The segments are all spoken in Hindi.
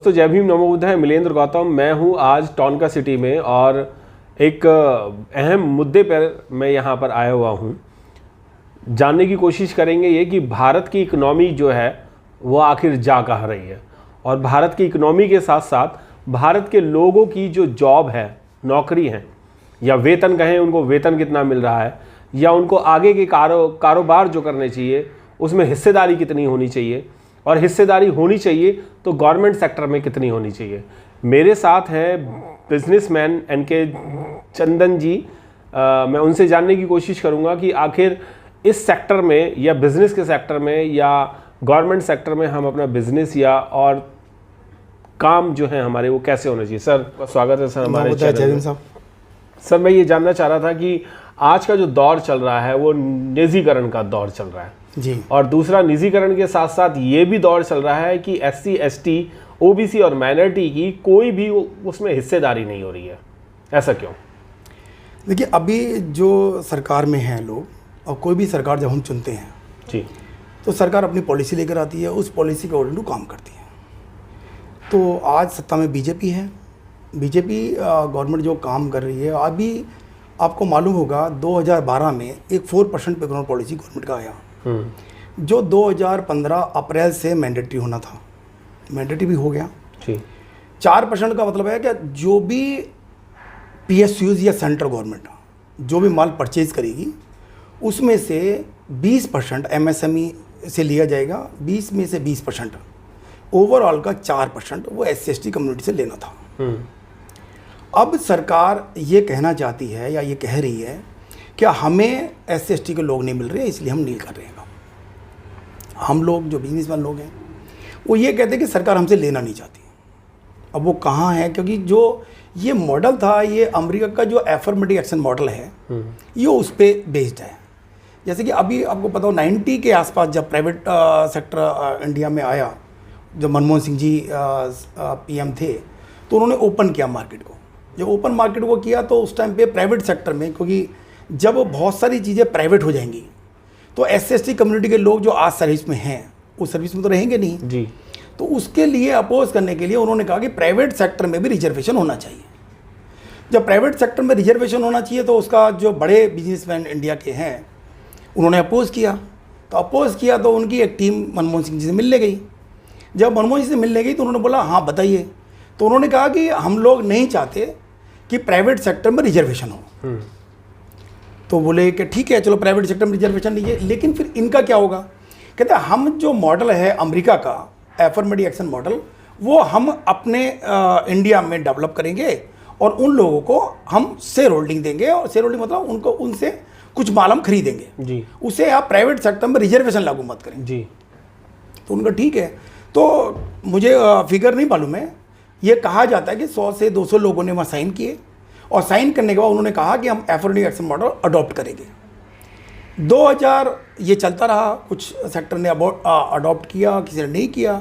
तो जय भीम नमो बुद्धाय। मिलेंद्र गौतम मैं हूँ आज टॉनका सिटी में और एक अहम मुद्दे पर मैं यहाँ पर आया हुआ हूँ। जानने की कोशिश करेंगे ये कि भारत की इकनॉमी जो है वो आखिर जा कहाँ रही है और भारत की इकनॉमी के साथ साथ भारत के लोगों की जो जॉब है, नौकरी है या वेतन कहें, उनको वेतन कितना मिल रहा है या उनको आगे के कारोबार जो करने चाहिए उसमें हिस्सेदारी कितनी होनी चाहिए और हिस्सेदारी होनी चाहिए तो गवर्नमेंट सेक्टर में कितनी होनी चाहिए। मेरे साथ हैं बिजनेसमैन एनके चंदन जी। मैं उनसे जानने की कोशिश करूंगा कि आखिर इस सेक्टर में या बिज़नेस के सेक्टर में या गवर्नमेंट सेक्टर में हम अपना बिजनेस या और काम जो है हमारे वो कैसे होने चाहिए। सर स्वागत है सर हमारे चैनल में। सर मैं ये जानना चाह रहा था कि आज का जो दौर चल रहा है वो निजीकरण का दौर चल रहा है जी, और दूसरा निजीकरण के साथ साथ ये भी दौर चल रहा है कि SC ST OBC और माइनॉरिटी की कोई भी उसमें हिस्सेदारी नहीं हो रही है। ऐसा क्यों? देखिए, अभी जो सरकार में हैं लोग और कोई भी सरकार जब हम चुनते हैं जी तो सरकार अपनी पॉलिसी लेकर आती है, उस पॉलिसी के अकॉर्डिंग काम करती है। तो आज सत्ता में बीजेपी है। बीजेपी गवर्नमेंट जो काम कर रही है, अभी आपको मालूम होगा 2012 में एक 4% पे पॉलिसी गवर्नमेंट का आया जो 2015 अप्रैल से मैंडेटरी होना था, मैंडेटरी भी हो गया। 4% का मतलब है कि जो भी PSUs या सेंट्रल गवर्नमेंट जो भी माल परचेज करेगी उसमें से 20% MSME से लिया जाएगा, 20 में से 20% ओवरऑल का 4% वो SC ST कम्युनिटी से लेना था। अब सरकार ये कहना चाहती है या ये कह रही है कि हमें SC ST के लोग नहीं मिल रहे इसलिए हम नहीं कर रहे हैं। हम लोग जो बिजनेसमैन लोग हैं वो ये कहते हैं कि सरकार हमसे लेना नहीं चाहती। अब वो कहाँ है, क्योंकि जो ये मॉडल था, ये अमेरिका का जो एफर्मेटिव एक्शन मॉडल है ये उस पर बेस्ड है। जैसे कि अभी आपको पता हो 90 के आसपास जब प्राइवेट सेक्टर इंडिया में आया, जब मनमोहन सिंह जी PM थे तो उन्होंने ओपन किया मार्केट को। जब ओपन मार्केट को किया तो उस टाइम पे प्राइवेट सेक्टर में, क्योंकि जब बहुत सारी चीज़ें प्राइवेट हो जाएंगी तो SC ST कम्युनिटी के लोग जो आज सर्विस में हैं उस सर्विस में तो रहेंगे नहीं जी। तो उसके लिए अपोज करने के लिए उन्होंने कहा कि प्राइवेट सेक्टर में भी रिजर्वेशन होना चाहिए। जब प्राइवेट सेक्टर में रिजर्वेशन होना चाहिए तो उसका जो बड़े बिजनेसमैन इंडिया के हैं उन्होंने अपोज किया। तो अपोज किया तो उनकी एक टीम मनमोहन सिंह जी से मिलने गई। जब मनमोहन जी से मिलने गई तो उन्होंने बोला हाँ बताइए। तो उन्होंने कहा कि हम लोग नहीं चाहते कि प्राइवेट सेक्टर में रिजर्वेशन हो। तो बोले कि ठीक है, चलो प्राइवेट सेक्टर में रिजर्वेशन लीजिए, लेकिन फिर इनका क्या होगा। कहते हैं हम जो मॉडल है अमेरिका का एफर्मेटिव एक्शन मॉडल वो हम अपने इंडिया में डेवलप करेंगे और उन लोगों को हम शेयर होल्डिंग देंगे, और शेयर होल्डिंग मतलब उनको उनसे कुछ माल हम खरीदेंगे जी। उसे आप प्राइवेट सेक्टर में रिजर्वेशन लागू मत करें जी। तो उनका ठीक है। तो मुझे फिगर नहीं मालूम है, ये कहा जाता है कि 100 से 200 लोगों ने वहाँ साइन किए और साइन करने के बाद उन्होंने कहा कि हम एफर्मेटिव एक्शन मॉडल अडॉप्ट करेंगे। 2000 ये चलता रहा, कुछ सेक्टर ने अडॉप्ट किया, किसी ने नहीं किया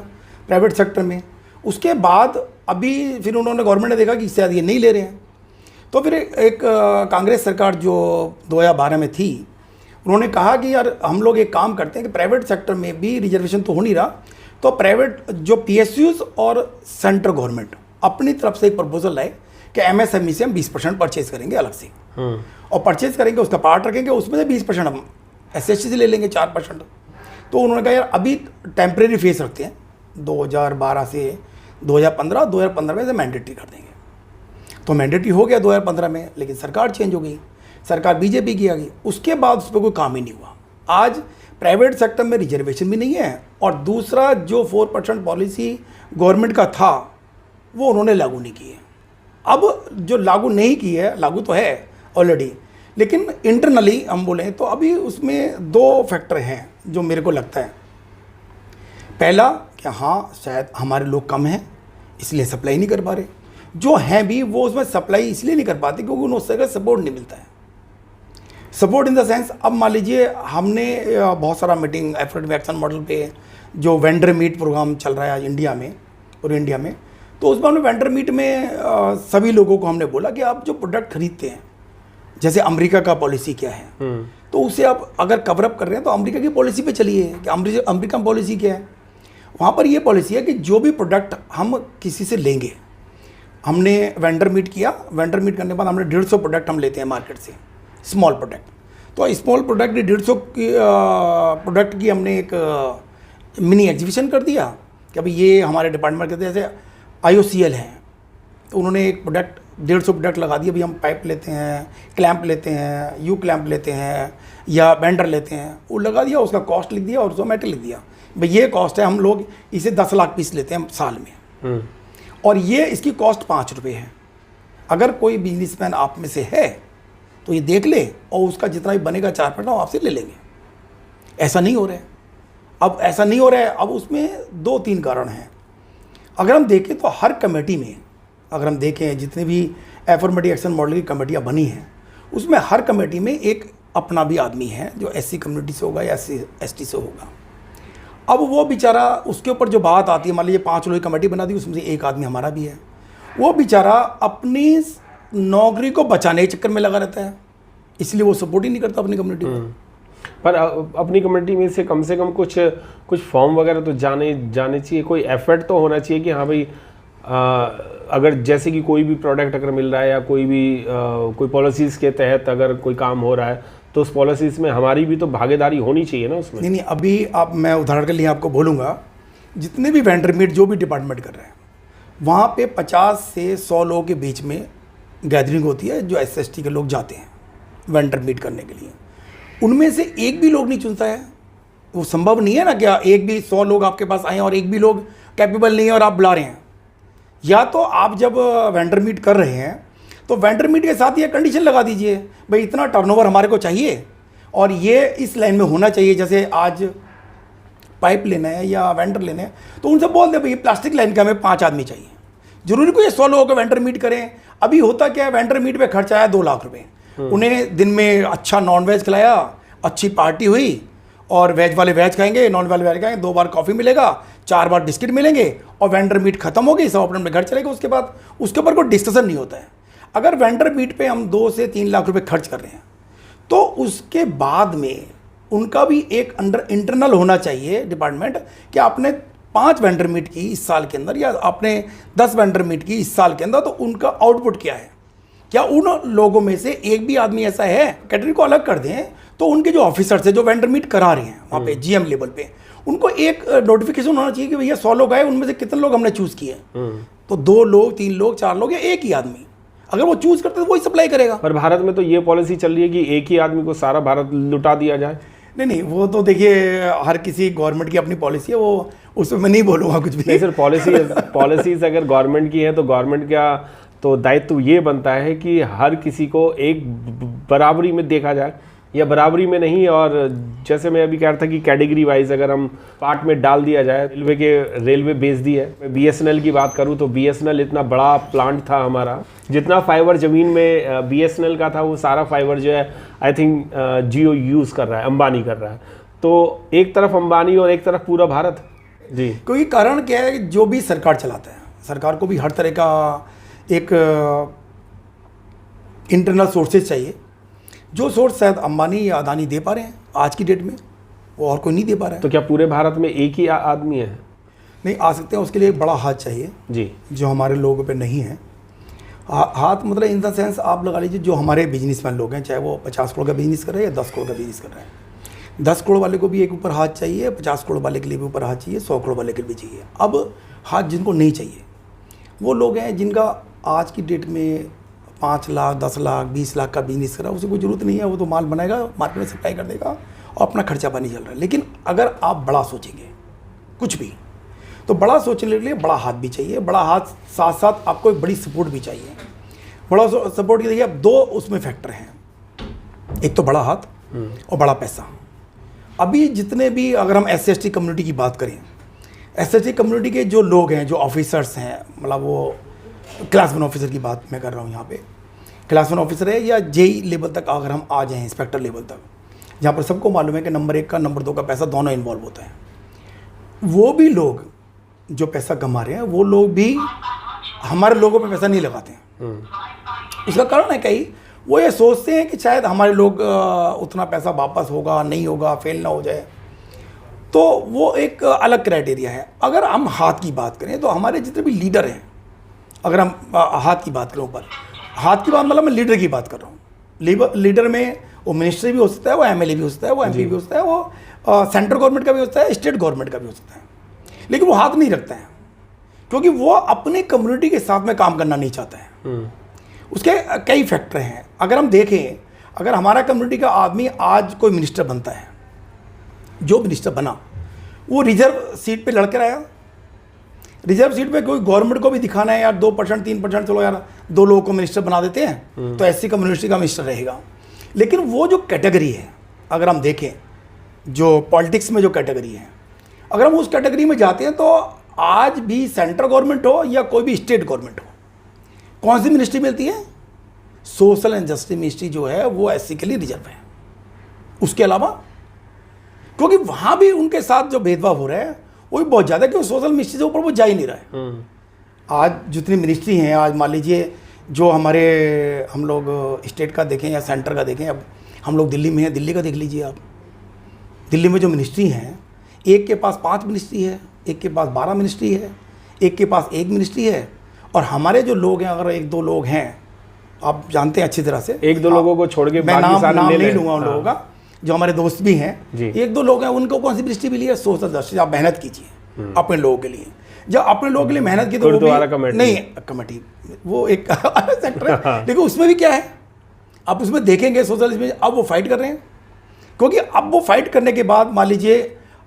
प्राइवेट सेक्टर में। उसके बाद अभी फिर उन्होंने गवर्नमेंट ने देखा कि इससे ये नहीं ले रहे हैं, तो फिर एक कांग्रेस सरकार जो 2012 में थी उन्होंने कहा कि यार हम लोग एक काम करते हैं कि प्राइवेट सेक्टर में भी रिजर्वेशन तो हो नहीं रहा, तो प्राइवेट जो PSUs और सेंट्रल गवर्नमेंट अपनी तरफ से एक प्रपोजल लाए कि MSME से हम 20% परचेज करेंगे अलग से, और परचेज करेंगे उसका पार्ट रखेंगे, उसमें से 20% हम SC ST से ले लेंगे 4%। तो उन्होंने कहा यार अभी टेम्परेरी फेस रखते हैं 2012 से 2015 में से मैंडेटरी कर देंगे। तो मैंडेटरी हो गया 2015 में, लेकिन सरकार चेंज हो गई, सरकार बीजेपी की आ गई। उसके बाद उस पर कोई काम ही नहीं हुआ। आज प्राइवेट सेक्टर में रिजर्वेशन भी नहीं है, और दूसरा जो 4% पॉलिसी गवर्नमेंट का था वो उन्होंने लागू नहीं की है। अब जो लागू नहीं की है, लागू तो है ऑलरेडी, लेकिन इंटरनली हम बोलें तो अभी उसमें 2 फैक्टर हैं जो मेरे को लगता है। पहला कि हाँ शायद हमारे लोग कम हैं इसलिए सप्लाई नहीं कर पा रहे, जो हैं भी वो उसमें सप्लाई इसलिए नहीं कर पाते क्योंकि उन्हें उससे सपोर्ट नहीं मिलता है। सपोर्ट इन द सेंस, अब मान लीजिए हमने बहुत सारा मीटिंग एफर्मेटिव एक्शन मॉडल पे जो वेंडर मीट प्रोग्राम चल रहा है आज इंडिया में, पूरे इंडिया में, तो उसमें हमने वेंडर मीट में सभी लोगों को हमने बोला कि आप जो प्रोडक्ट खरीदते हैं, जैसे अमेरिका का पॉलिसी क्या है, तो उसे आप अगर कवरअप कर रहे हैं तो अमेरिका की पॉलिसी पे चलिए कि अमेरिका पॉलिसी क्या है। वहाँ पर ये पॉलिसी है कि जो भी प्रोडक्ट हम किसी से लेंगे, हमने वेंडर मीट किया, वेंडर मीट करने के बाद हमने 150 प्रोडक्ट हम लेते हैं मार्केट से, स्मॉल प्रोडक्ट। तो स्मॉल प्रोडक्ट 150 की प्रोडक्ट की हमने एक मिनी एग्जीबिशन कर दिया कि अभी ये हमारे डिपार्टमेंट के जैसे IOCL है, तो उन्होंने एक प्रोडक्ट 150 प्रोडक्ट लगा दिया। अभी हम पाइप लेते हैं, क्लैंप लेते हैं, यू क्लैंप लेते हैं या बेंडर लेते हैं, वो लगा दिया, उसका कॉस्ट लिख दिया और उसका मेटल लिख दिया, भाई ये कॉस्ट है, हम लोग इसे 10 लाख पीस लेते हैं साल में, और ये इसकी कॉस्ट 5 रुपये है। अगर कोई बिजनेसमैन आप में से है तो ये देख ले और उसका जितना भी बनेगा 4% वो आपसे ले लेंगे। ऐसा नहीं हो रहा है, अब ऐसा नहीं हो रहा है। अब उसमें 2-3 कारण हैं। अगर हम देखें तो हर कमेटी में, अगर हम देखें जितने भी एफर्मेटिव एक्शन मॉडल की कमेटियाँ बनी हैं, उसमें हर कमेटी में एक अपना भी आदमी है जो SC कम्युनिटी से होगा या ST से होगा। अब वो बेचारा, उसके ऊपर जो बात आती है, मान लीजिए 5 लोगों की कमेटी बना दी, उसमें से एक आदमी हमारा भी है, वो बेचारा अपनी नौकरी को बचाने के चक्कर में लगा रहता है, इसलिए वो सपोर्ट ही नहीं करता अपनी कम्युनिटी को। पर अपनी कम्युनिटी में से कम कुछ फॉर्म वगैरह तो जाने चाहिए, कोई एफर्ट तो होना चाहिए कि हाँ भाई, अगर जैसे कि कोई भी प्रोडक्ट अगर मिल रहा है या कोई पॉलिसीज़ के तहत अगर कोई काम हो रहा है, तो उस पॉलिसीज़ में हमारी भी तो भागीदारी होनी चाहिए ना उसमें। नहीं, अभी आप, मैं उदाहरण के लिए आपको बोलूँगा, जितने भी वेंडर मीट जो भी डिपार्टमेंट कर रहे हैं, वहाँ पे 50 से 100 लोगों के बीच में गैदरिंग होती है, जो SST के लोग जाते हैं वेंडर मीट करने के लिए। उनमें से एक भी लोग नहीं चुनता है, वो संभव नहीं है ना, क्या एक भी 100 लोग आपके पास आए और एक भी लोग कैपेबल नहीं है और आप बुला रहे हैं। या तो आप जब वेंडर मीट कर रहे हैं तो वेंडर मीट के साथ ये कंडीशन लगा दीजिए, भाई इतना टर्नओवर हमारे को चाहिए और ये इस लाइन में होना चाहिए। जैसे आज पाइप लेना है या वेंडर लेना है, तो उनसे बोल दे भाई प्लास्टिक लाइन के हमें 5 आदमी चाहिए। जरूरी कोई 100 लोगों का वेंडर मीट करें। अभी होता क्या है, वेंडर मीट पे खर्चा आया 2 लाख रुपए, उन्हें दिन में अच्छा नॉन वेज खिलाया, अच्छी पार्टी हुई, और वेज वाले वेज खाएंगे, नॉन वाले वेज खाएंगे, 2 बार कॉफ़ी मिलेगा, 4 बार बिस्किट मिलेंगे, और वेंडर मीट खत्म हो गई, सब अपने अपने घर चले गए। उसके बाद उसके ऊपर कोई डिस्कशन नहीं होता है। अगर वेंडर मीट पे हम 2 से 3 लाख रुपए खर्च कर रहे हैं, तो उसके बाद में उनका भी एक अंडर इंटरनल होना चाहिए डिपार्टमेंट कि आपने 5 वेंडर मीट की इस साल के अंदर या आपने 10 वेंडर मीट की इस साल के अंदर, तो उनका आउटपुट क्या है। क्या उन लोगों में से एक भी आदमी ऐसा है, कैटेगरी को अलग कर दें, तो उनके जो ऑफिसर्स है जो वेंडर मीट करा रहे हैं वहाँ पे GM लेवल पे, उनको एक नोटिफिकेशन होना चाहिए कि भैया 100 लोग आए, उनमें से कितने लोग हमने चूज़ किए। तो 2 लोग, 3 लोग, 4 लोग या एक ही आदमी, अगर वो चूज़ करते तो वही सप्लाई करेगा। पर भारत में तो ये पॉलिसी चल रही है कि एक ही आदमी को सारा भारत लुटा दिया जाए। नहीं, वो तो देखिए हर किसी गवर्नमेंट की अपनी पॉलिसी है, वो उसमें मैं नहीं बोलूँगा कुछ भी। नहीं सर, पॉलिसीज अगर गवर्नमेंट की है तो गवर्नमेंट का तो दायित्व ये बनता है कि हर किसी को एक बराबरी में देखा जाए, या बराबरी में नहीं, और जैसे मैं अभी कह रहा था कि कैटेगरी वाइज अगर हम पार्ट में डाल दिया जाए। रेलवे बेच दी है। मैं BSNL की बात करूं तो BSNL इतना बड़ा प्लांट था हमारा, जितना फाइबर ज़मीन में BSNL का था वो सारा फाइबर जो है आई थिंक जियो यूज़ कर रहा है, अंबानी कर रहा है। तो एक तरफ अंबानी और एक तरफ पूरा भारत जी। क्योंकि कारण क्या है, जो भी सरकार चलाता है, सरकार को भी हर तरह का एक इंटरनल सोर्सेज चाहिए, जो सोर्स शायद अंबानी या अदानी दे पा रहे हैं आज की डेट में, वो और कोई नहीं दे पा रहा है। तो क्या पूरे भारत में एक ही आदमी है? नहीं आ सकते हैं, उसके लिए एक बड़ा हाथ चाहिए जी, जो हमारे लोगों पे नहीं है। हाथ मतलब इन द सेंस आप लगा लीजिए, जो हमारे बिजनेसमैन लोग हैं, चाहे वो 50 करोड़ का बिजनेस कर रहे हैं या 10 करोड़ का बिजनेस कर रहे हैं, 10 करोड़ वाले को भी एक ऊपर हाथ चाहिए, 50 करोड़ वाले के लिए भी ऊपर हाथ चाहिए, 100 करोड़ वाले के लिए भी चाहिए। अब हाथ जिनको नहीं चाहिए वो लोग हैं जिनका आज की डेट में 5 लाख, 10 लाख, 20 लाख का बिजनेस करा, उसे कोई ज़रूरत नहीं है, वो तो माल बनाएगा, मार्केट में सप्लाई कर देगा और अपना खर्चा पानी चल रहा है। लेकिन अगर आप बड़ा सोचेंगे कुछ भी, तो बड़ा सोचने के लिए बड़ा हाथ भी चाहिए। बड़ा हाथ साथ साथ आपको एक बड़ी सपोर्ट भी चाहिए। बड़ा सपोर्ट के देखिए, अब 2 उसमें फैक्टर हैं, एक तो बड़ा हाथ और बड़ा पैसा। अभी जितने भी, अगर हम SC/ST कम्युनिटी की बात करें, SC/ST कम्युनिटी के जो लोग हैं, जो ऑफिसर्स हैं, मतलब वो क्लास 1 ऑफिसर की बात मैं कर रहा हूँ यहाँ पे, क्लास 1 ऑफिसर है या JE लेवल तक अगर हम आ जाएँ, इंस्पेक्टर लेवल तक, जहाँ पर सबको मालूम है कि नंबर 1 का नंबर 2 का पैसा दोनों इन्वॉल्व होता है। वो भी लोग जो पैसा कमा रहे हैं, वो लोग भी हमारे लोगों पे पैसा नहीं लगाते हैं। उसका कारण है कई, वो ये सोचते हैं कि शायद हमारे लोग उतना पैसा वापस होगा, नहीं होगा, फेल ना हो जाए। तो वो एक अलग क्राइटेरिया है। अगर हम हाथ की बात करें तो हमारे जितने भी लीडर हैं, अगर हम हाथ की बात करें, ऊपर हाथ की बात मतलब मैं लीडर की बात कर रहा हूँ। लीडर में वो मिनिस्टर भी हो सकता है, वो एमएलए भी हो सकता है, वो एमपी भी हो सकता है, वो सेंट्रल गवर्नमेंट का भी हो सकता है, स्टेट गवर्नमेंट का भी हो सकता है, लेकिन वो हाथ नहीं रखता है क्योंकि वो अपने कम्युनिटी के साथ में काम करना नहीं चाहता है। उसके कई फैक्टर हैं। अगर हम देखें, अगर हमारा कम्युनिटी का आदमी आज कोई मिनिस्टर बनता है, जो मिनिस्टर बना वो रिजर्व सीट पे लड़कर आया। रिजर्व सीट पे कोई गवर्नमेंट को भी दिखाना है यार 2% 3%, चलो यार 2 लोगों को मिनिस्टर बना देते हैं तो एससी कम्युनिटी का मिनिस्टर रहेगा। लेकिन वो जो कैटेगरी है, अगर हम देखें जो पॉलिटिक्स में जो कैटेगरी है, अगर हम उस कैटेगरी में जाते हैं तो आज भी सेंट्रल गवर्नमेंट हो या कोई भी स्टेट गवर्नमेंट हो, कौन सी मिनिस्ट्री मिलती है? सोशल एंड जस्टिस मिनिस्ट्री जो है वो एससी के लिए रिजर्व है। उसके अलावा क्योंकि वहाँ भी उनके साथ जो भेदभाव हो रहा है वो भी बहुत ज़्यादा, क्योंकि सोशल मिनिस्ट्री से ऊपर वो जा ही नहीं रहा है। आज जितनी मिनिस्ट्री हैं, आज मान लीजिए जो हमारे हम लोग स्टेट का देखें या सेंटर का देखें, अब हम लोग दिल्ली में हैं, दिल्ली का देख लीजिए आप। दिल्ली में जो मिनिस्ट्री हैं, एक के पास 5 मिनिस्ट्री है, एक के पास 12 मिनिस्ट्री है, एक के पास 1 मिनिस्ट्री है। और हमारे जो लोग हैं, अगर 1-2 लोग हैं, आप जानते हैं अच्छी तरह से, 1-2 लोगों को छोड़ के मैं नाम नहीं लूँगा उन लोगों हाँ। का, जो हमारे दोस्त भी हैं, 1-2 लोग हैं, उनको कौन सी मिनिस्ट्री मिली है? Social justice. आप मेहनत कीजिए अपने लोगों के लिए। जब अपने लोगों के लिए मेहनत की तो वो भी नहीं, कमेटी वो एक अलग सेक्टर है, लेकिन उसमें भी क्या है, आप उसमें देखेंगे सोशल में अब वो फाइट कर रहे हैं, क्योंकि अब वो फाइट करने के बाद मान लीजिए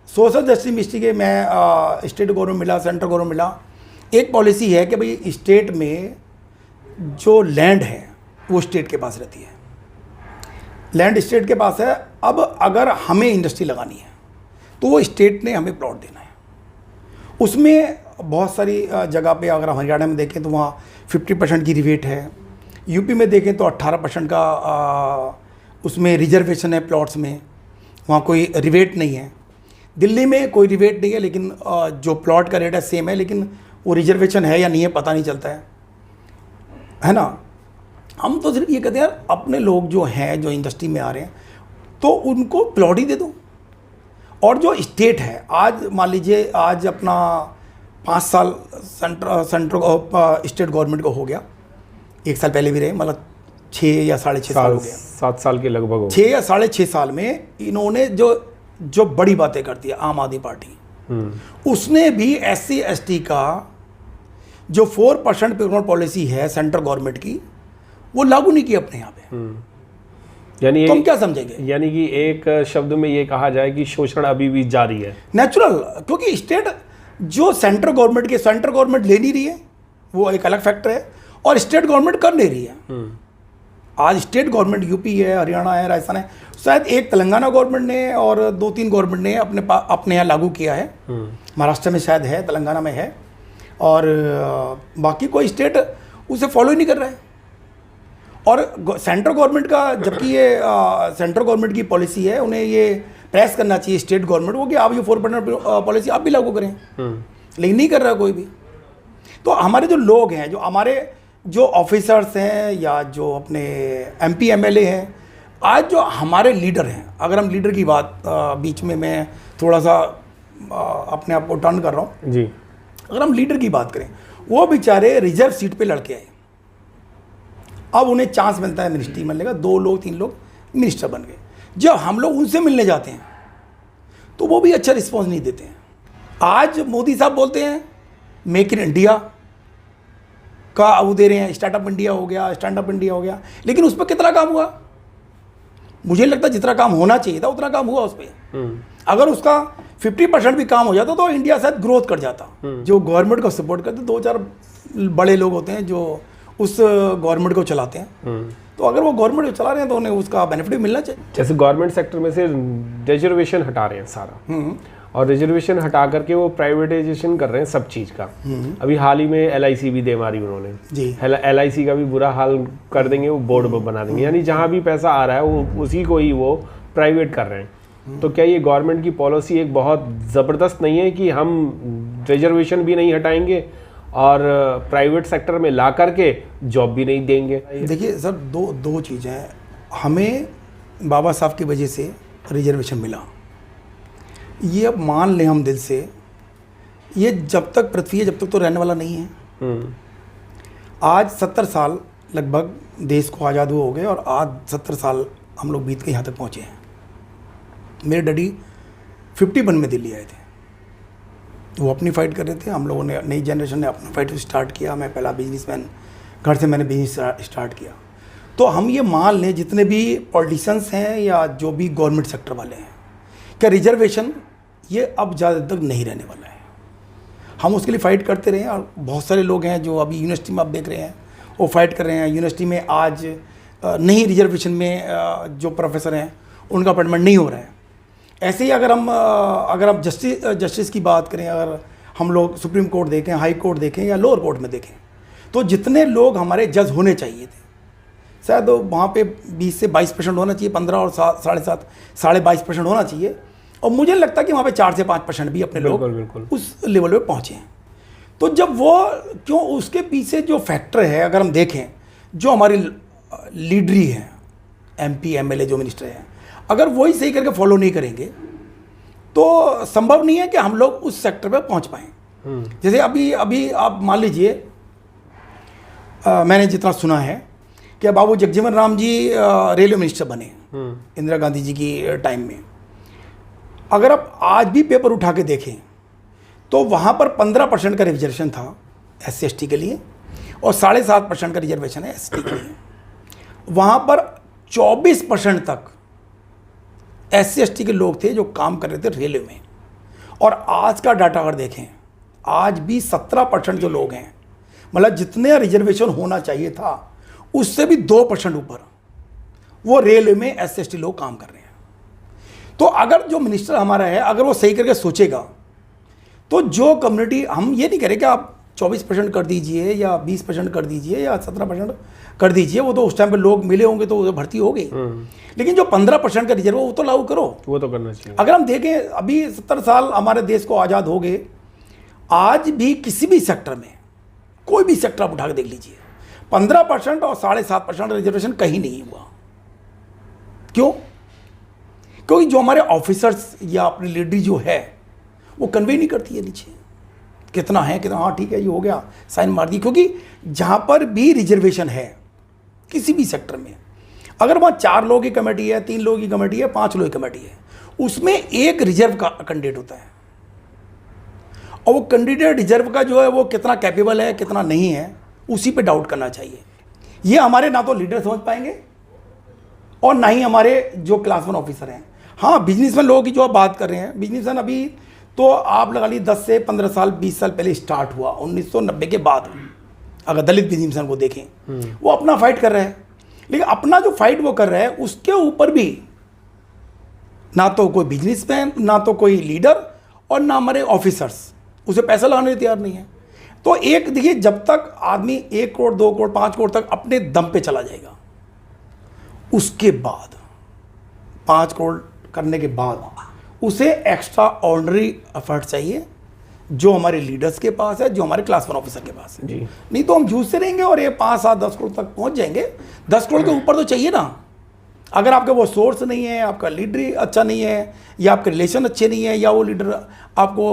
सोशल जस्टिस मिनिस्ट्री के मैं स्टेट गवर्नमेंट मिला, सेंट्रल गवर्नमेंट मिला, एक पॉलिसी है कि भाई स्टेट में जो लैंड है वो स्टेट के पास रहती है, लैंड स्टेट के पास है। अब अगर हमें इंडस्ट्री लगानी है तो वो स्टेट ने हमें प्लॉट देना है। उसमें बहुत सारी जगह पे, अगर हरियाणा में देखें तो वहाँ 50% की रिबेट है, यूपी में देखें तो 18% का उसमें रिजर्वेशन है प्लॉट्स में, वहाँ कोई रिबेट नहीं है। दिल्ली में कोई रिबेट नहीं है, लेकिन जो प्लॉट का रेट है सेम है, लेकिन वो रिजर्वेशन है या नहीं है पता नहीं चलता है ना। हम तो सिर्फ ये कहते हैं यार अपने लोग जो हैं, जो इंडस्ट्री में आ रहे हैं, तो उनको प्लॉट ही दे दो। और जो स्टेट है, आज मान लीजिए आज अपना 5 साल सेंट्रल स्टेट गवर्नमेंट को हो गया, 1 साल पहले भी रहे, मतलब 6 या 6.5 साल हो गया, 7 साल के लगभग हो 6 या 6.5 साल में इन्होंने जो बड़ी बातें करती है आम आदमी पार्टी, उसने भी SC ST का जो 4% पेरोल पॉलिसी है सेंट्रल गवर्नमेंट की, वो लागू नहीं किया अपने यहाँ पे। यानी तो हम क्या समझेंगे? यानी कि एक शब्द में ये कहा जाए कि शोषण अभी भी जारी है। नेचुरल, क्योंकि स्टेट जो सेंट्रल गवर्नमेंट ले नहीं रही है, वो एक अलग फैक्टर है, और स्टेट गवर्नमेंट कर नहीं रही है। आज स्टेट गवर्नमेंट यूपी है, हरियाणा है, राजस्थान है, शायद एक तेलंगाना गवर्नमेंट ने और 2-3 गवर्नमेंट ने अपने यहाँ लागू किया है। महाराष्ट्र में शायद है, तेलंगाना में है, और बाकी कोई स्टेट उसे फॉलो ही नहीं कर रहा है। और सेंट्रल गवर्नमेंट का, जबकि ये सेंट्रल गवर्नमेंट की पॉलिसी है, उन्हें ये प्रेस करना चाहिए स्टेट गवर्नमेंट को कि आप ये 4% पॉलिसी आप भी लागू करें, लेकिन नहीं कर रहा कोई भी। तो हमारे जो लोग हैं, जो हमारे जो ऑफिसर्स हैं या जो अपने MP MLA हैं, आज जो हमारे लीडर हैं, अगर हम लीडर की बात बीच में मैं थोड़ा सा अपने आप को टर्न कर रहा हूँ जी, अगर हम लीडर की बात करें, वो बेचारे रिजर्व सीट पे लड़के आए, अब उन्हें चांस मिलता है मिनिस्ट्री मिलने का, 2 लोग 3 लोग मिनिस्टर बन गए। जब हम लोग उनसे मिलने जाते हैं तो वो भी अच्छा रिस्पॉन्स नहीं देते हैं। आज मोदी साहब बोलते हैं मेक इन इंडिया का वो दे रहे हैं, स्टार्टअप इंडिया हो गया, स्टैंडअप इंडिया हो गया, लेकिन उस पर कितना काम हुआ? मुझे लगता है जितना काम होना चाहिए था उतना काम हुआ उस पर। अगर उसका 50% भी काम हो जाता तो इंडिया शायद ग्रोथ कर जाता। जो गवर्नमेंट को सपोर्ट करते, 2-4 बड़े लोग होते हैं जो उस गवर्नमेंट को चलाते हैं, तो अगर वो गवर्नमेंट को चला रहे हैं तो उन्हें उसका बेनिफिट भी मिलना चाहिए। जैसे गवर्नमेंट सेक्टर में से रिजर्वेशन हटा रहे हैं सारा, और रिजर्वेशन हटा करके वो प्राइवेटाइजेशन कर रहे हैं सब चीज़ का। अभी हाल ही में LIC भी दे मारी उन्होंने जी, LIC का भी बुरा हाल कर देंगे, वो बोर्ड बना देंगे, यानी जहाँ भी पैसा आ रहा है वो उसी को ही वो प्राइवेट कर रहे हैं। तो क्या ये गवर्नमेंट की पॉलिसी एक बहुत ज़बरदस्त नहीं है कि हम रिजर्वेशन भी नहीं हटाएंगे और प्राइवेट सेक्टर में ला करके जॉब भी नहीं देंगे? देखिए सर, दो चीज़ें हैं। हमें बाबा साहब की वजह से रिजर्वेशन मिला, ये अब मान लें हम दिल से, ये जब तक पृथ्वी है जब तक तो रहने वाला नहीं है। आज 70 साल लगभग देश को आज़ाद हुए हो गए और आज 70 साल हम लोग बीत के यहाँ तक पहुँचे हैं। मेरे डैडी 51 में दिल्ली आए थे, वो अपनी फ़ाइट कर रहे थे, हम लोगों ने नई जनरेशन ने अपना फाइट स्टार्ट किया। मैं पहला बिजनेसमैन, घर से मैंने बिजनेस स्टार्ट किया। तो हम ये मान लें जितने भी पॉलिटिशियंस हैं या जो भी गवर्नमेंट सेक्टर वाले हैं, क्या रिजर्वेशन ये अब ज़्यादा तक नहीं रहने वाला है। हम उसके लिए फ़ाइट करते रहे और बहुत सारे लोग हैं जो अभी यूनिवर्सिटी में आप देख रहे हैं वो फाइट कर रहे हैं। यूनिवर्सिटी में आज नहीं रिजर्वेशन में जो प्रोफेसर हैं उनका अपॉइंटमेंट नहीं हो रहा है। ऐसे ही अगर हम जस्टिस की बात करें, अगर हम लोग सुप्रीम कोर्ट देखें, हाई कोर्ट देखें या लोअर कोर्ट में देखें, तो जितने लोग हमारे जज होने चाहिए थे शायद वहाँ पे 20 से 22% होना चाहिए, 15 और 7.5 साढ़े 22% होना चाहिए। और मुझे लगता है कि वहाँ पे 4 से 5% भी अपने लोग बिल्कुल उस लेवल पे पहुँचे हैं। तो जब वो क्यों, उसके पीछे जो फैक्टर है अगर हम देखें, जो हमारी लीडरी हैं, MP MLA जो मिनिस्टर हैं, अगर वही सही करके फॉलो नहीं करेंगे तो संभव नहीं है कि हम लोग उस सेक्टर पे पहुंच पाएँ। जैसे अभी आप मान लीजिए, मैंने जितना सुना है कि बाबू जगजीवन राम जी रेलवे मिनिस्टर बने इंदिरा गांधी जी की टाइम में। अगर आप आज भी पेपर उठा के देखें तो वहाँ पर 15% का रिजर्वेशन था SC/ST के लिए और 7.5% का रिजर्वेशन है ST के लिए। वहाँ पर 24% तक SC/ST के लोग थे जो काम कर रहे थे रेलवे में। और आज का डाटा अगर देखें, आज भी 17% जो लोग हैं, मतलब जितने रिजर्वेशन होना चाहिए था उससे भी 2% ऊपर वो रेलवे में SC/ST लोग काम कर रहे हैं। तो अगर जो मिनिस्टर हमारा है अगर वो सही करके सोचेगा तो जो कम्युनिटी, हम ये नहीं कह रहे कि आप 24% कर दीजिए या 20% कर दीजिए या 17% कर दीजिए, वो तो उस टाइम पे लोग मिले होंगे तो भर्ती हो गई। लेकिन जो 15% का रिजर्व वो तो लागू करो, वो तो करना चाहिए। अगर हम देखें अभी 70 साल हमारे देश को आज़ाद हो गए, आज भी किसी भी सेक्टर में, कोई भी सेक्टर आप उठा के देख लीजिए, 15% और 7.5% रिजर्वेशन कहीं नहीं हुआ। क्यों? क्योंकि जो हमारे ऑफिसर्स या अपनी लीडरी जो है वो कन्वे नहीं करती है नीचे कितना है, कितना, हाँ ठीक है ये हो गया, साइन मार दी। क्योंकि जहाँ पर भी रिजर्वेशन है किसी भी सेक्टर में, अगर वहाँ 4 लोगों की कमेटी है, 3 लोगों की कमेटी है, 5 लोगों की कमेटी है, उसमें एक रिजर्व का कैंडिडेट होता है और वो कैंडिडेट रिजर्व का जो है वो कितना कैपेबल है कितना नहीं है उसी पे डाउट करना चाहिए। ये हमारे ना तो लीडर समझ पाएंगे और ना ही हमारे जो क्लास 1 ऑफिसर हैं। हाँ, बिजनेसमैन लोगों की जो आप बात कर रहे हैं, बिजनेसमैन अभी तो आप लगा ली 10 से 15 साल 20 साल पहले स्टार्ट हुआ, 1990 के बाद। अगर दलित बिजनेसमैन को देखें वो अपना फाइट कर रहे हैं, लेकिन अपना जो फाइट वो कर रहे हैं उसके ऊपर भी ना तो कोई बिजनेसमैन, ना तो कोई लीडर और ना हमारे ऑफिसर्स उसे पैसा लगाने तैयार नहीं है। तो एक देखिए, जब तक आदमी 1 करोड़ 2 करोड़ 5 करोड़ तक अपने दम पे चला जाएगा, उसके बाद 5 करोड़ करने के बाद उसे एक्स्ट्रा ऑर्डिनरी एफर्ट चाहिए जो हमारे लीडर्स के पास है, जो हमारे क्लास 1 ऑफिसर के पास है जी। नहीं तो हम जूझते रहेंगे और ये 5 7 10 करोड़ तक पहुंच जाएंगे। 10 करोड़ के ऊपर तो चाहिए ना। अगर आपका वो सोर्स नहीं है, आपका लीडर अच्छा नहीं है, या आपके रिलेशन अच्छे नहीं है, या वो लीडर आपको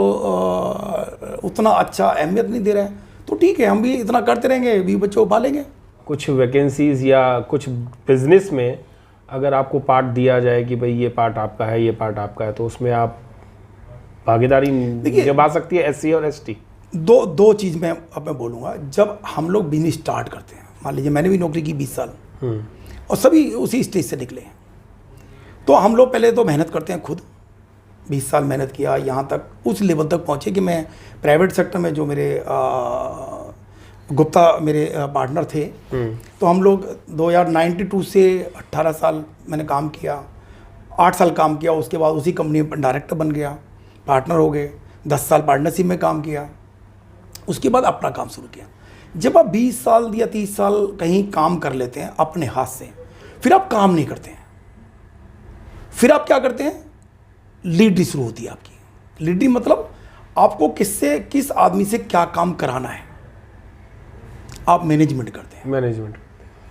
उतना अच्छा अहमियत नहीं दे रहा है, तो ठीक है, हम भी इतना करते रहेंगे, भी बच्चों को पालेंगे। कुछ वैकेंसीज या कुछ बिजनेस में अगर आपको पार्ट दिया जाए कि भाई ये पार्ट आपका है, ये पार्ट आपका है, तो उसमें आप भागीदारी निभा सकती है SC और ST? दो चीज़ मैं अब मैं बोलूँगा। जब हम लोग बिजनेस स्टार्ट करते हैं, मान लीजिए मैंने भी नौकरी की 20 साल और सभी उसी स्टेज से निकले हैं, तो हम लोग पहले तो मेहनत करते हैं खुद। 20 साल मेहनत किया, यहाँ तक उस लेवल तक पहुँचे कि मैं प्राइवेट सेक्टर में, जो मेरे गुप्ता मेरे पार्टनर थे, तो हम लोग 2092 से 18 साल मैंने काम किया, 8 साल काम किया। उसके बाद उसी कंपनी में डायरेक्टर बन गया, पार्टनर हो गए, 10 साल पार्टनरशिप में काम किया, उसके बाद अपना काम शुरू किया। जब आप 20 साल या 30 साल कहीं काम कर लेते हैं अपने हाथ से, फिर आप काम नहीं करते हैं, फिर आप क्या करते हैं, लीडरी शुरू होती है आपकी। लीडरी मतलब आपको किस आदमी से क्या काम कराना है, आप मैनेजमेंट करते हैं। मैनेजमेंट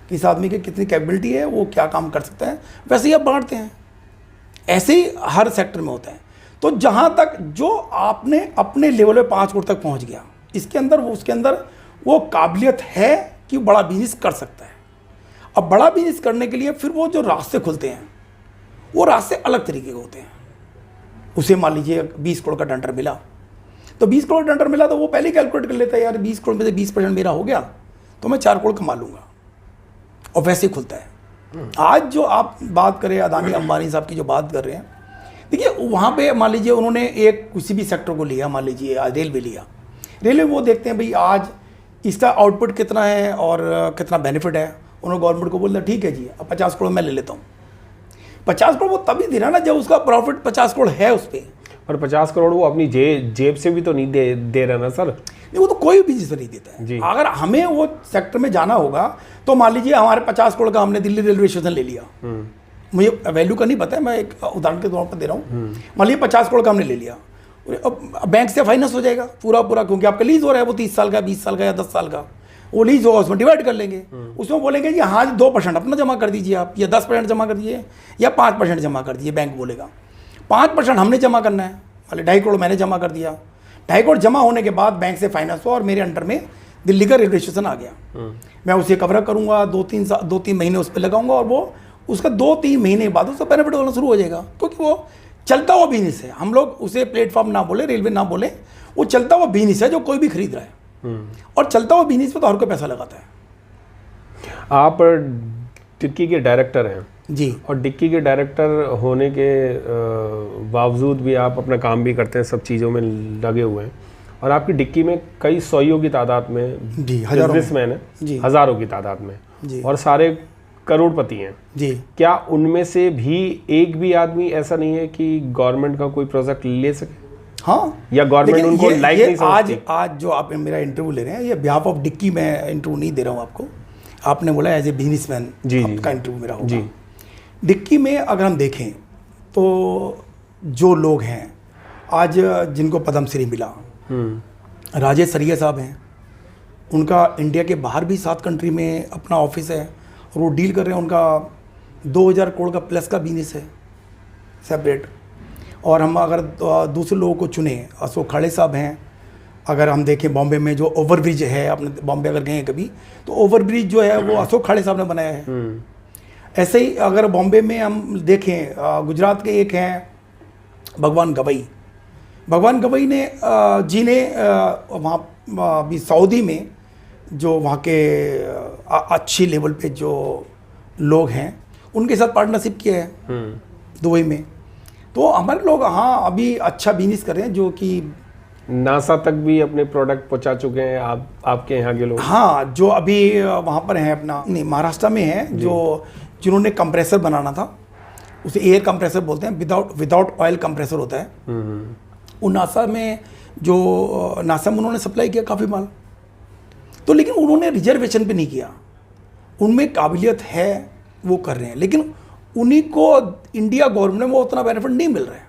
किस आदमी की कितनी कैपेबिलिटी है, वो क्या काम कर सकता है, वैसे ही आप बांटते हैं। ऐसे ही हर सेक्टर में होता है। तो जहाँ तक जो आपने अपने लेवल पे 5 करोड़ तक पहुँच गया, इसके अंदर उसके अंदर वो काबिलियत है कि बड़ा बिजनेस कर सकता है। अब बड़ा बिजनेस करने के लिए फिर वो जो रास्ते खुलते हैं वो रास्ते अलग तरीके के होते हैं। उसे मान लीजिए 20 करोड़ का टेंडर मिला, तो 20 करोड़ टेंडर मिला तो वो पहले ही कैलकुलेट कर लेता है, यार 20 करोड़ में से 20% मेरा हो गया तो मैं 4 करोड़ कमा लूँगा, और वैसे ही खुलता है। आज जो आप बात करें अदानी अंबानी साहब की जो बात कर रहे हैं, देखिए वहाँ पे मान लीजिए उन्होंने एक किसी भी सेक्टर को लिया, मान लीजिए आज रेलवे लिया, रेलवे वो देखते हैं भाई आज इसका आउटपुट कितना है और कितना बेनिफिट है। उन्होंने गवर्नमेंट को बोला ठीक है जी अब 50 करोड़ मैं ले लेता हूँ। 50 करोड़ वो तभी दे रहा ना जब उसका प्रॉफिट 50 करोड़ है उस पर। और 50 करोड़ वो अपनी जेब से भी तो नहीं दे रहा ना सर। नहीं, वो तो कोई भी बिजनेस नहीं देता है। अगर हमें वो सेक्टर में जाना होगा तो मान लीजिए हमारे 50 करोड़ का हमने दिल्ली रेलवे स्टेशन ले लिया, मुझे वैल्यू का नहीं पता है, मैं एक उदाहरण के तौर पर दे रहा हूँ। मान लीजिए 50 करोड़ का हमने ले लिया, अब बैंक से फाइनेंस हो जाएगा पूरा, क्योंकि आपका लीज हो रहा है वो 30 साल का, 20 साल का या 10 साल का वो लीज होगा, उसमें डिवाइड कर लेंगे। उसमें बोलेंगे कि हाँ 2% अपना जमा कर दीजिए आप, या 10% जमा कर दीजिए, या 5% जमा कर दीजिए। बैंक बोलेगा 5% हमने जमा करना है, मान 2.5 करोड़ मैंने जमा कर दिया। 2.5 करोड़ जमा होने के बाद बैंक से फाइनेंस हुआ और मेरे अंडर में दिल्ली का रेलवे स्टेशन आ गया। मैं उसे कवर करूँगा, 2-3 महीने उस पर लगाऊंगा, और वो उसका 2-3 महीने के बाद उसका बेनिफिट होना शुरू हो जाएगा, क्योंकि वो चलता हुआ बिजनेस है। हम लोग उसे प्लेटफॉर्म ना बोले, रेलवे ना बोले, वो चलता हुआ बिजनेस है जो कोई भी खरीद रहा है। और चलता हुआ बिजनेस पे तो हर कोई पैसा लगाता है। आप डिक्की के डायरेक्टर हैं जी, और डिक्की के डायरेक्टर होने के बावजूद भी आप अपना काम भी करते हैं, सब चीज़ों में लगे हुए हैं, और आपकी डिक्की में कई सौयों की तादाद में बिजनेसमैन हैं, हज़ारों की तादाद में जी, और सारे करोड़पति हैं जी। क्या उनमें से भी एक भी आदमी ऐसा नहीं है कि गवर्नमेंट का कोई प्रोजेक्ट ले सके? हाँ, या गवर्नमेंट उनको लाइक नहीं समझती? आज जो आप मेरा इंटरव्यू ले रहे हैं, ये बिहाफ ऑफ डिक्की मैं इंटरव्यू नहीं दे रहा हूँ आपको। आपने बोला एज ए बिजनेसमैन का इंटरव्यू मेरा होगा। डिक्की में अगर हम देखें तो जो लोग हैं आज जिनको पद्मश्री मिला, राजेश सरिया साहब हैं, उनका इंडिया के बाहर भी 7 कंट्री में अपना ऑफिस है और वो डील कर रहे हैं। उनका 2000 करोड़ का प्लस का बिजनेस है सेपरेट। और हम अगर दूसरे लोगों को चुने, अशोक खाड़े साहब हैं, अगर हम देखें बॉम्बे में जो ओवरब्रिज है, आपने बॉम्बे अगर गए हैं कभी तो ओवरब्रिज जो है वो अशोक खाड़े साहब ने बनाया है। ऐसे ही अगर बॉम्बे में हम देखें, गुजरात के एक हैं भगवान गवई ने जी ने वहाँ अभी सऊदी में जो वहाँ के अच्छी लेवल पे जो लोग हैं उनके साथ पार्टनरशिप किया है दुबई में। तो हमारे लोग हाँ अभी अच्छा बिजनेस कर रहे हैं, जो कि नासा तक भी अपने प्रोडक्ट पहुंचा चुके हैं। आपके यहाँ के लोग? हाँ, जो अभी वहाँ पर हैं अपना, नहीं महाराष्ट्र में हैं, जो जिन्होंने कंप्रेसर बनाना था, उसे एयर कंप्रेसर बोलते हैं, विदाउट ऑयल कंप्रेसर होता है। वो नासा में उन्होंने सप्लाई किया काफ़ी माल, तो लेकिन उन्होंने रिजर्वेशन पे नहीं किया। उनमें काबिलियत है, वो कर रहे हैं, लेकिन उन्हीं को इंडिया गवर्नमेंट में वो उतना बेनिफिट नहीं मिल रहा है।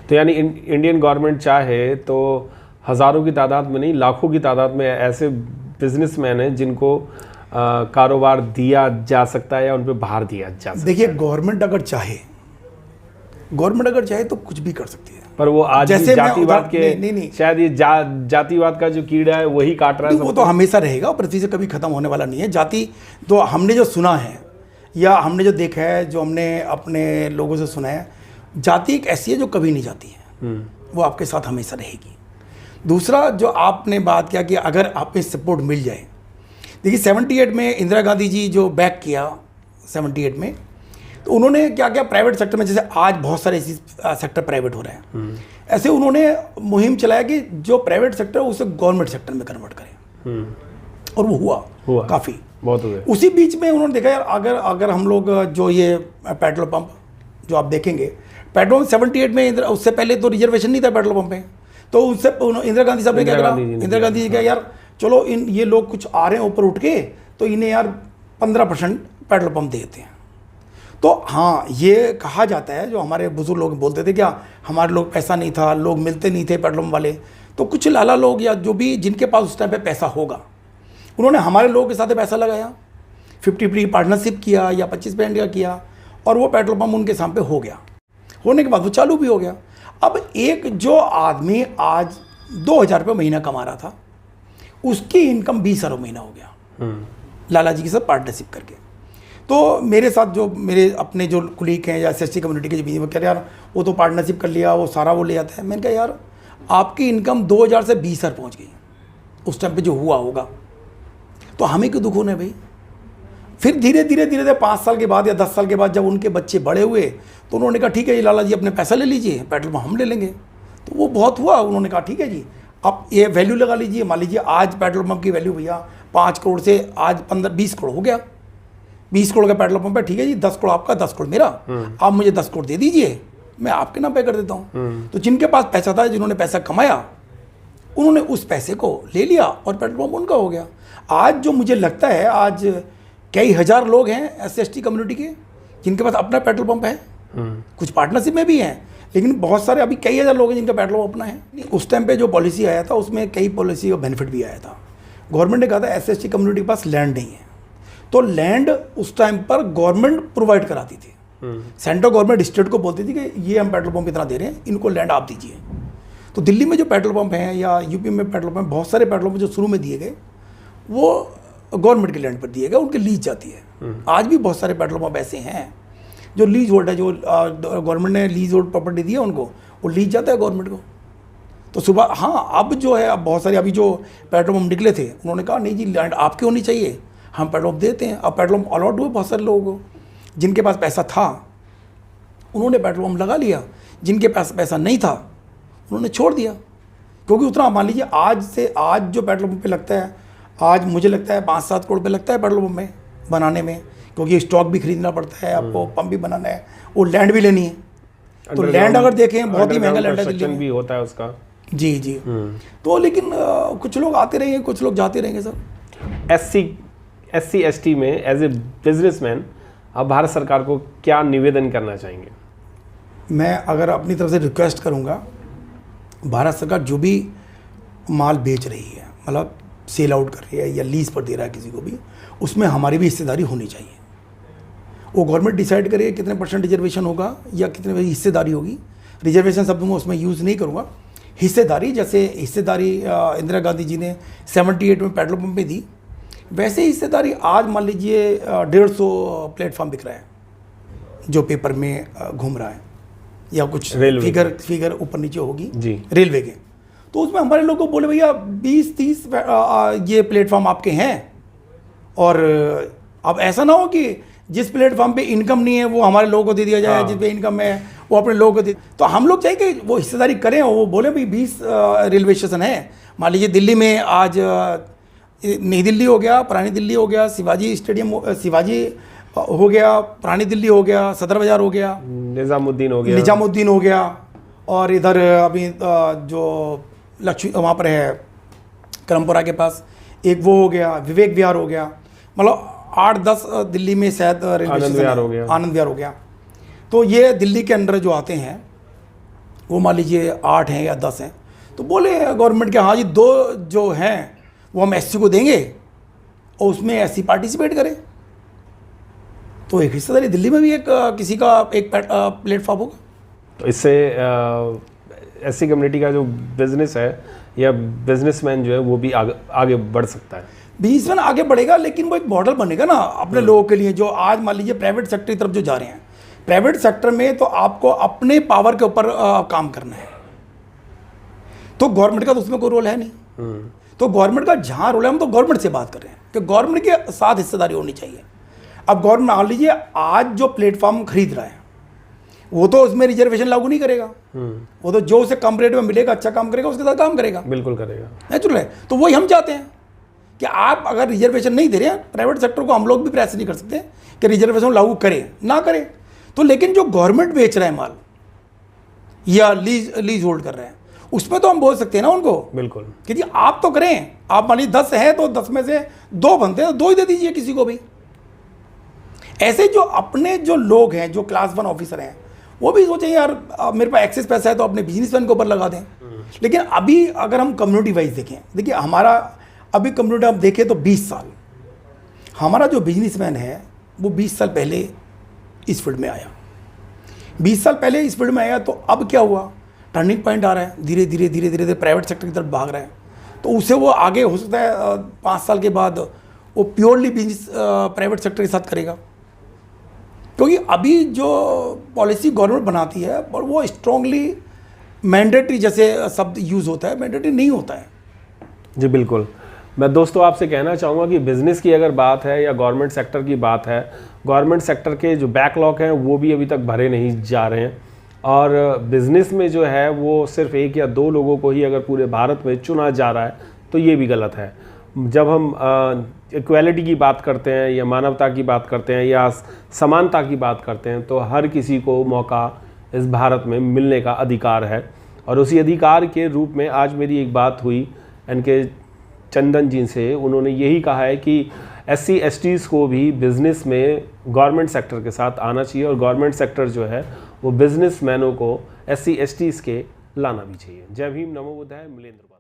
तो यानी इंडियन गवर्नमेंट चाहे तो हज़ारों की तादाद में नहीं, लाखों की तादाद में ऐसे बिजनेसमैन हैं जिनको कारोबार दिया जा सकता है या उन पर भार दिया जा सकता है। देखिए, गवर्नमेंट अगर चाहे तो कुछ भी कर सकती है, पर वो आज जैसे जातिवाद के नहीं, शायद ये जातिवाद का जो कीड़ा है वही काट रहा है। वो तो हमेशा रहेगा, पृथ्वी से कभी खत्म होने वाला नहीं है। जाति तो हमने जो सुना है या हमने जो देखा है, जो हमने अपने लोगों से सुना है, जाति एक ऐसी है जो कभी नहीं जाती है, वो आपके साथ हमेशा रहेगी। दूसरा जो आपने बात किया कि अगर आप में सपोर्ट मिल जाए, देखिए 78 में इंदिरा गांधी जी जो बैक किया 78 में, तो उन्होंने क्या किया प्राइवेट सेक्टर में, जैसे आज बहुत सारे ऐसे सेक्टर प्राइवेट हो रहे हैं, ऐसे उन्होंने मुहिम चलाया कि जो प्राइवेट सेक्टर है उसे गवर्नमेंट सेक्टर में कन्वर्ट करें, और वो हुआ काफ़ी बहुत हुए। उसी बीच में उन्होंने देखा यार अगर हम लोग जो ये पेट्रोल पंप जो आप देखेंगे, पेट्रोल 78 में उससे पहले तो रिजर्वेशन नहीं था पेट्रोल पंप में, तो उससे इंदिरा गांधी साहब ने क्या करा, इंदिरा गांधी जी क्या यार चलो ये लोग कुछ आ रहे हैं ऊपर उठ के, तो इन्हें यार 15% पेट्रोल पंप देते हैं। तो हाँ, ये कहा जाता है, जो हमारे बुजुर्ग लोग बोलते थे क्या हमारे लोग पैसा नहीं था, लोग मिलते नहीं थे पेट्रोल पंप वाले, तो कुछ लाला लोग या जो भी जिनके पास उस टाइम पे पैसा होगा, उन्होंने हमारे लोगों के साथ पैसा लगाया, 50-50 पार्टनरशिप किया या 25% का किया, और वो पेट्रोल पंप उनके सामने हो गया। होने के बाद वो चालू भी हो गया। अब एक जो आदमी आज 2,000 रुपये महीना कमा रहा था, उसकी इनकम 20,000 महीना हो गया लाला जी के साथ पार्टनरशिप करके। तो मेरे साथ जो मेरे अपने जो कुलीग हैं या SC कम्युनिटी के जो भी, वो कह रहे यार वो तो पार्टनरशिप कर लिया, वो सारा वो ले आता है। मैंने कहा यार आपकी इनकम 2,000 से 20,000 पहुँच गई उस टाइम पे जो हुआ होगा, तो हमें क्यों दुख होना है भाई। फिर धीरे धीरे 5 साल के बाद या 10 साल के बाद जब उनके बच्चे बड़े हुए तो उन्होंने कहा ठीक है जी लाला जी अपने पैसा ले लीजिए, पेट्रोल पंप हम ले लेंगे। तो वो बहुत हुआ, उन्होंने कहा ठीक है जी आप ये वैल्यू लगा लीजिए। मान लीजिए आज पेट्रोल पंप की वैल्यू भैया 5 करोड़ से आज 15-20 करोड़ हो गया। 20 करोड़ का पेट्रोल पंप है, ठीक है जी 10 करोड़ आपका 10 करोड़ मेरा, आप मुझे 10 करोड़ दे दीजिए, मैं आपके नाम पे कर देता हूँ। तो जिनके पास पैसा था, जिन्होंने पैसा कमाया, उन्होंने उस पैसे को ले लिया और पेट्रोल पंप उनका हो गया। आज जो मुझे लगता है आज कई हज़ार लोग हैं SC कम्युनिटी के जिनके पास अपना पेट्रोल पंप है, कुछ पार्टनरशिप में भी हैं, लेकिन बहुत सारे अभी कई हज़ार लोग हैं जिनका पेट्रोल पंप अपना है। उस टाइम पे जो पॉलिसी आया था उसमें कई पॉलिसी का बेनिफिट भी आया था। गवर्नमेंट ने कहा था SC कम्युनिटी के पास लैंड नहीं है, तो लैंड उस टाइम पर गवर्नमेंट प्रोवाइड कराती थी। सेंट्रल गवर्नमेंट स्टेट को बोलती थी कि ये हम पेट्रोल पंप इतना दे रहे हैं, इनको लैंड आप दीजिए। तो दिल्ली में जो पेट्रोल पंप हैं या यूपी में पेट्रोल पंप, बहुत सारे पेट्रोल पंप जो शुरू में दिए गए वो गवर्नमेंट के लैंड पर दिए गए, उनकी लीज जाती है। आज भी बहुत सारे पेट्रोल पंप ऐसे हैं जो लीज होल्ड है, जो गवर्नमेंट ने लीज होल्ड प्रॉपर्टी दी है उनको, वो लीज जाता है गवर्नमेंट को। तो सुबह हाँ अब जो है, अब बहुत सारे अभी जो पेट्रोल पंप निकले थे उन्होंने कहा नहीं जी लैंड आपकी होनी चाहिए, हम पेट्रोल पंप देते हैं। अब पेट्रोल पंप अलॉट हुए बहुत सारे लोगों को, जिनके पास पैसा था उन्होंने पेट्रोल पंप लगा लिया, जिनके पास पैसा नहीं था उन्होंने छोड़ दिया। क्योंकि उतना मान लीजिए आज से आज जो पेट्रोल पंप पे लगता है, आज मुझे लगता है 5-7 करोड़ पे लगता है पेट्रोल पंप में बनाने में, क्योंकि स्टॉक भी खरीदना पड़ता है आपको, पंप भी बनाना है, वो लैंड भी लेनी है। तो लैंड अगर देखें बहुत ही महंगा लैंड है दिल्ली में भी होता है उसका। जी जी। तो लेकिन कुछ लोग आते रहेंगे, कुछ लोग जाते रहेंगे सर। SC ST में एज ए बिजनेसमैन आप भारत सरकार को क्या निवेदन करना चाहेंगे? मैं अगर अपनी तरफ से रिक्वेस्ट करूंगा, भारत सरकार जो भी माल बेच रही है, मतलब सेल आउट कर रही है या लीज पर दे रहा है किसी को भी, उसमें हमारी भी हिस्सेदारी होनी चाहिए। वो गवर्नमेंट डिसाइड करे कितने % रिजर्वेशन होगा या कितने हिस्सेदारी होगी। रिजर्वेशन शब्द मैं उसमें यूज़ नहीं करूँगा, हिस्सेदारी। जैसे हिस्सेदारी इंदिरा गांधी जी ने 78 में पेट्रोल पंप में दी, वैसे हिस्सेदारी आज मान लीजिए 150 प्लेटफॉर्म बिक रहा है जो पेपर में घूम रहा है, या कुछ फिगर ऊपर नीचे होगी रेलवे के, तो उसमें हमारे लोग को बोले भैया 20-30 ये प्लेटफॉर्म आपके हैं, और अब ऐसा ना हो कि जिस प्लेटफॉर्म पे इनकम नहीं है वो हमारे लोगों को दे दिया जाए, जिस पे इनकम है वो अपने लोगों को दे। तो हम लोग चाहिए कि वो हिस्सेदारी करें, और वो बोले भाई 20 रेलवे स्टेशन है, मान लीजिए दिल्ली में आज नई दिल्ली हो गया, पुरानी दिल्ली हो गया, शिवाजी हो गया, पुरानी दिल्ली हो गया, सदर बाजार हो गया, निजामुद्दीन हो गया, और इधर अभी जो लक्ष्मी वहाँ पर है करमपुरा के पास एक वो हो गया, विवेक विहार हो गया, मतलब 8-10 दिल्ली में शायद रेलवे स्टेशन, आनंद विहार हो गया। तो ये दिल्ली के अंडर जो आते हैं वो मान लीजिए 8 हैं या 10 हैं। तो बोले गवर्नमेंट के हाँ जी 2 जो हैं वो हम SC को देंगे और उसमें SC पार्टिसिपेट करें। तो एक हिस्सेदारी दिल्ली में भी एक किसी का एक प्लेटफॉर्म होगा। तो इससे SC कम्युनिटी का जो बिजनेस है या बिजनेसमैन जो है वो भी आगे बढ़ सकता है। बिजनेसमैन आगे बढ़ेगा, लेकिन वो एक मॉडल बनेगा ना अपने लोगों के लिए, जो आज मान लीजिए प्राइवेट सेक्टर की तरफ जो जा रहे हैं। प्राइवेट सेक्टर में तो आपको अपने पावर के ऊपर काम करना है, तो गवर्नमेंट का तो उसमें कोई रोल है नहीं। तो गवर्नमेंट का जहाँ रोल है, हम तो गवर्नमेंट से बात कर रहे हैं कि गवर्नमेंट के साथ हिस्सेदारी होनी चाहिए। अब गवर्नमेंट मान लीजिए आज जो प्लेटफॉर्म खरीद रहा है वो तो उसमें रिजर्वेशन लागू नहीं करेगा, वो तो जो उसे कम रेट में मिलेगा, अच्छा काम करेगा, उसके साथ काम करेगा, बिल्कुल करेगा, नेचुरल है। तो वही हम चाहते हैं कि आप अगर रिजर्वेशन नहीं दे रहे हैं, प्राइवेट सेक्टर को हम लोग भी प्रेस नहीं कर सकते कि रिजर्वेशन लागू करें ना करें। तो लेकिन जो गवर्नमेंट बेच रहा है माल या लीज होल्ड कर रहे हैं, उसमें तो हम बोल सकते हैं ना उनको, बिल्कुल कि जी आप तो करें, आप मान लीजिए 10 है तो 10 में से 2 बनते हैं तो 2 ही दे दीजिए किसी को भी। ऐसे जो अपने जो लोग हैं, जो क्लास 1 ऑफिसर हैं, वो भी सोचें यार मेरे पास एक्सेस पैसा है तो अपने बिजनेसमैन के ऊपर लगा दें। लेकिन अभी अगर हम कम्युनिटी वाइज देखें, देखिए हमारा अभी कम्युनिटी आप देखें तो 20 साल, हमारा जो बिजनेसमैन है वो 20 साल पहले इस फील्ड में आया। 20 साल पहले इस फील्ड में आया, तो अब क्या हुआ, टर्निंग पॉइंट आ रहा है, धीरे धीरे धीरे धीरे धीरे प्राइवेट सेक्टर की तरफ भाग रहा है। तो उससे वो आगे हो सकता है 5 साल के बाद वो प्योरली बिजनेस प्राइवेट सेक्टर के साथ करेगा, क्योंकि अभी जो पॉलिसी गवर्नमेंट बनाती है पर वो स्ट्रांगली मैंडेटरी जैसे शब्द यूज़ होता है, मैंडेटरी नहीं होता है। जी बिल्कुल। मैं दोस्तों आपसे कहना चाहूँगा कि बिज़नेस की अगर बात है या गवर्नमेंट सेक्टर की बात है, गवर्नमेंट सेक्टर के जो बैकलॉग हैं वो भी अभी तक भरे नहीं जा रहे हैं, और बिज़नेस में जो है वो सिर्फ 1 या 2 लोगों को ही अगर पूरे भारत में चुना जा रहा है तो ये भी गलत है। जब हम इक्वालिटी की बात करते हैं या मानवता की बात करते हैं या समानता की बात करते हैं, तो हर किसी को मौका इस भारत में मिलने का अधिकार है। और उसी अधिकार के रूप में आज मेरी एक बात हुई एनके चंदन जी से, उन्होंने यही कहा है कि SC STs को भी बिज़नेस में गवर्नमेंट सेक्टर के साथ आना चाहिए, और गवर्नमेंट सेक्टर जो है वो बिज़नेसमैनों को SC STs के लाना भी चाहिए। जय भीम, नमो बुद्धाय, मिलेंद्र।